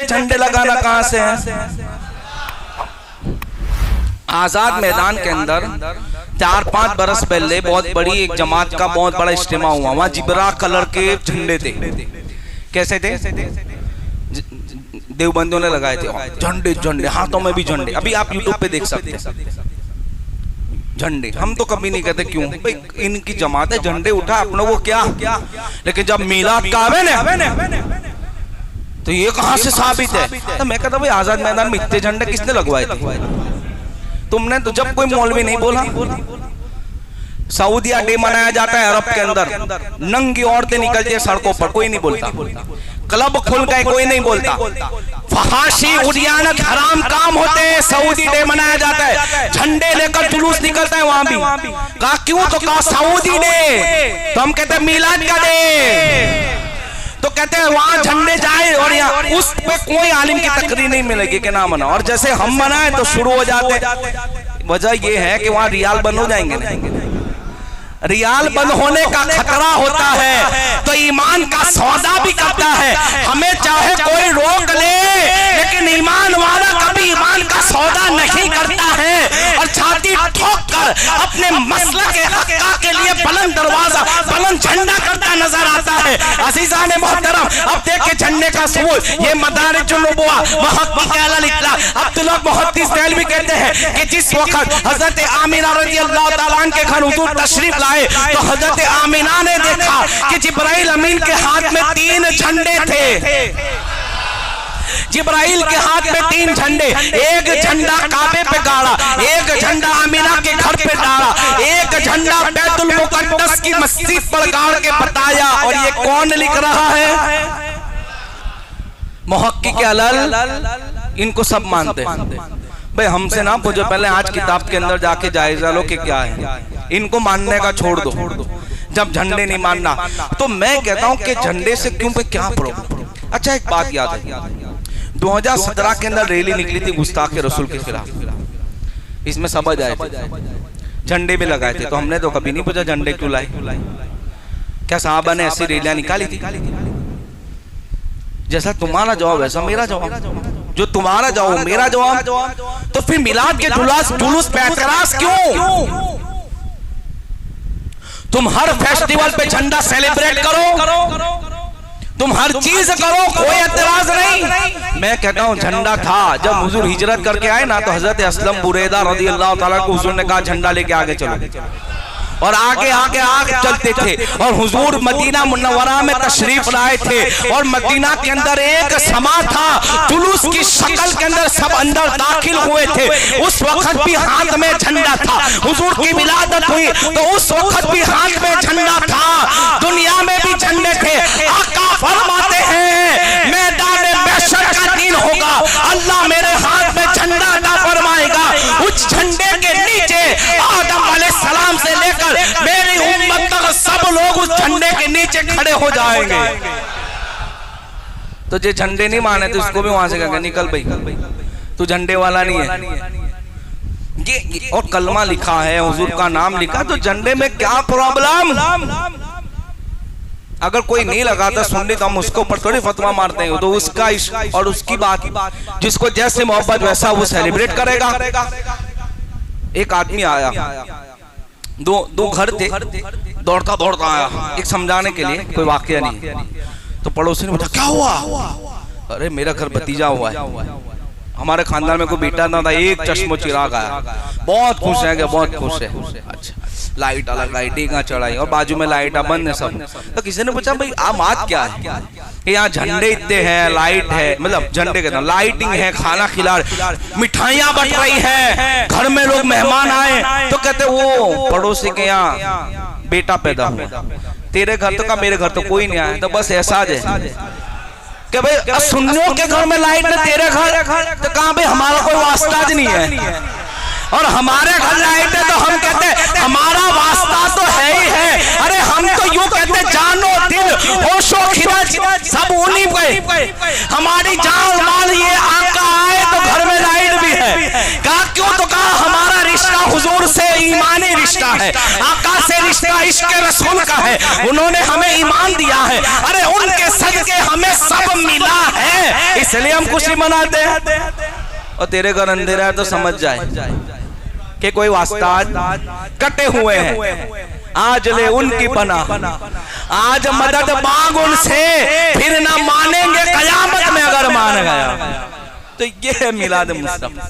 झंडे लगाना कहां से है? आजाद मैदान के अंदर 4-5 बरस पहले बहुत बड़ी एक जमात का बहुत बड़ा इज्तिमा हुआ। वहां जिब्रा कलर के झंडे थे। कैसे थे? देवबंदियों ने लगाए थे झंडे, झंडे हाथों में भी झंडे। अभी आप यूट्यूब पे देख सकते हैं झंडे। हम तो कभी नहीं कहते क्यों भाई, इनकी जमात है, झंडे उठा अपनों को क्या। लेकिन जब मिलाद का आवे ना तो ये कहां से साबित है? तो मैं कहता भाई आजाद मैदान में इतने झंडे किसने लगवाए थे? तुमने तो। जब कोई मौलवी नहीं बोला। सऊदिया डे मनाया जाता है अरब के अंदर, नंगी औरतें निकलती है सड़कों पर, कोई नहीं बोलता। क्लब खुल गए, कोई नहीं बोलता। फहाशी उड़ियानत हराम काम होते हैं, सऊदी डे मनाया जाता है, झंडे लेकर जुलूस निकलता है वहां भी। कहा क्यों? तो कहा सऊदी डे। तो हम कहते हैं मीलाद का डे। तो कहते हैं वहां झंडे जाए और यहाँ उस पे कोई आलिम की तकरीर नहीं मिलेगी कि ना मना। और जैसे हम मनाए तो शुरू हो जाते। वजह ये है कि वहां रियाल बंद हो जाएंगे। रियाल बंद होने का खतरा होता है तो ईमान का सौदा भी करता है। हमें चाहे कोई रोक ले, लेकिन ईमान वाला कभी ईमान का सौदा नहीं करता है और छाती ठोक कर अपने मसलक के हक़ के लिए बुलंद दरवाजा, बुलंद झंडा करता नजर आता है। अज़ीज़ान मोहतरम, अब देखिए झंडे का सबूत। ये मदारिजुन नबुव्वा मुहक्किक़ अल इत्लाक़ अब्दुल्लाह मुहद्दिस देहलवी कहते हैं कि जिस वक्त हजरत आमिना रज़ियल्लाहु ताला अन्हा के घर हुजूर तशरीफ लाए तो हजरत आमिना ने देखा कि जिब्राइल अमीन के हाथ में 3 झंडे थे। जिब्राइल के हाथ में 3 झंडे, एक झंडा काबे पे गाड़ा, एक झंडा आमिना के घर पे डाला, एक झंडा बैतुल मुक़द्दस की मस्जिद पर गाड़ के बताया। और ये कौन लिख रहा है? मुहक्किक़ अल, इनको सब मानते हैं भाई। हमसे ना पूछो, पहले आज किताब के अंदर जाके जायजा लो कि क्या है। इनको मानने का छोड़ दो, जब झंडे नहीं मानना। तो मैं कहता हूं कि झंडे से क्यों पे क्या प्रॉब्लम। अच्छा एक बात याद है, 2017 के अंदर रैली निकली थी गुस्ताख रसूल के खिलाफ। इसमें समझ आए थे, झंडे भी लगाए थे। तो हमने तो कभी नहीं पूछा झंडे क्यों लाए। क्या साहबा ने ऐसी रैलियां निकाली थी? जैसा तुम्हारा जवाब वैसा मेरा जवाब, जो तुम्हारा जवाब मेरा जवाब। तो फिर मिलाद के जुलूस पे एतराज क्यों? तुम हर फेस्टिवल पे झंडा सेलिब्रेट करो, तुम हर चीज करो, कोई एतराज नहीं। मैं कहता हूं झंडा था जब हुजूर हिजरत करके आए ना, तो हजरत असलम बुरैदा रज़ियल्लाहु ताला को हुजूर ने कहा झंडा लेके आगे चलो, और आगे आगे आगे चलते थे। और हुजूर मदीना मुनव्वरा में तशरीफ लाए थे और मदीना के अंदर एक समा था, जुलूस की शक्ल के अंदर सब अंदर दाखिल हुए थे। उस वक्त भी हाथ में झंडा था। हुजूर की विलादत हुई तो उस वक्त भी हाथ में झंडा था। दुनिया में भी झंडे थे। आका फरमाते हैं मैदान महशर का दिन होगा, अल्लाह मेरे हाथ में झंडा अता फरमाएगा। उस झंडे के नीचे आदम अलैहिस्सलाम से लेकर मेरी उम्मत तक सब लोग उस झंडे के नीचे खड़े हो जाएंगे। तो जो झंडे नहीं माने तो इसको भी वहां से कहेंगे निकल भाई, तू झंडे वाला नहीं है। ये और कलमा लिखा है, हुजूर का नाम लिखा, तो झंडे में क्या प्रॉब्लम? अगर कोई नहीं लगाता सुन्नी तो हम उसको ऊपर थोड़ी फतवा मारते हैं। तो उसका और उसकी बात, जिसको जैसे मोहब्बत वैसा वो सेलिब्रेट करेगा। एक आदमी आया, दो घर थे, दौड़ता दौड़ता आया एक समझाने के लिए, कोई वाकया नहीं। तो पड़ोसी ने पूछा क्या हुआ? अरे मेरा घर भतीजा हुआ है, हमारे खानदान में कोई बेटा ना था, एक चश्मो चिराग आया, बहुत खुश है, बहुत खुश है। अच्छा लाइट अलग लाइटिंग चढ़ाई और बाजू में लाइट बंद है सब। तो किसी ने पूछा भाई बात क्या है कि यहाँ झंडे इतने हैं, लाइट है, मतलब झंडे के लाइटिंग है, खाना खिला, मिठाइयाँ बट रही है, घर में लोग मेहमान आए। तो कहते वो पड़ोसी के यहाँ बेटा पैदा हुआ, तेरे घर तो का मेरे घर तो कोई नहीं आया। तो बस ऐसा है कि भाई सुन्नियों के घर में लाइट है, तेरे घर तो कहाँ भाई हमारा कोई वास्ता नहीं है, और हमारे घर लाइट है तो हम कहते हैं हमारा वास्ता तो है ही है। अरे हम तो यूं कहते जानो दिल होशो खिरज सब उन्हीं पे, हमारी जान माल ये आका आए तो घर में लाइट भी है। कहा क्यों? तो कहा हमारा रिश्ता हुजूर से ईमानी रिश्ता है, आका से रिश्ता इश्क रसूल का है, उन्होंने हमें ईमान दिया है, अरे उनके सदके हमें सब मिला है, इसलिए हम खुशी मनाते हैं। और तेरे घर अंधेरा है तो समझ जाए कि कोई वास्ता कटे हुए हैं, आज ले उनकी पना, आज मदद मांग उनसे, फिर ना मानेंगे कयामत में अगर मान गया। तो ये है मिलाद मुस्तफा।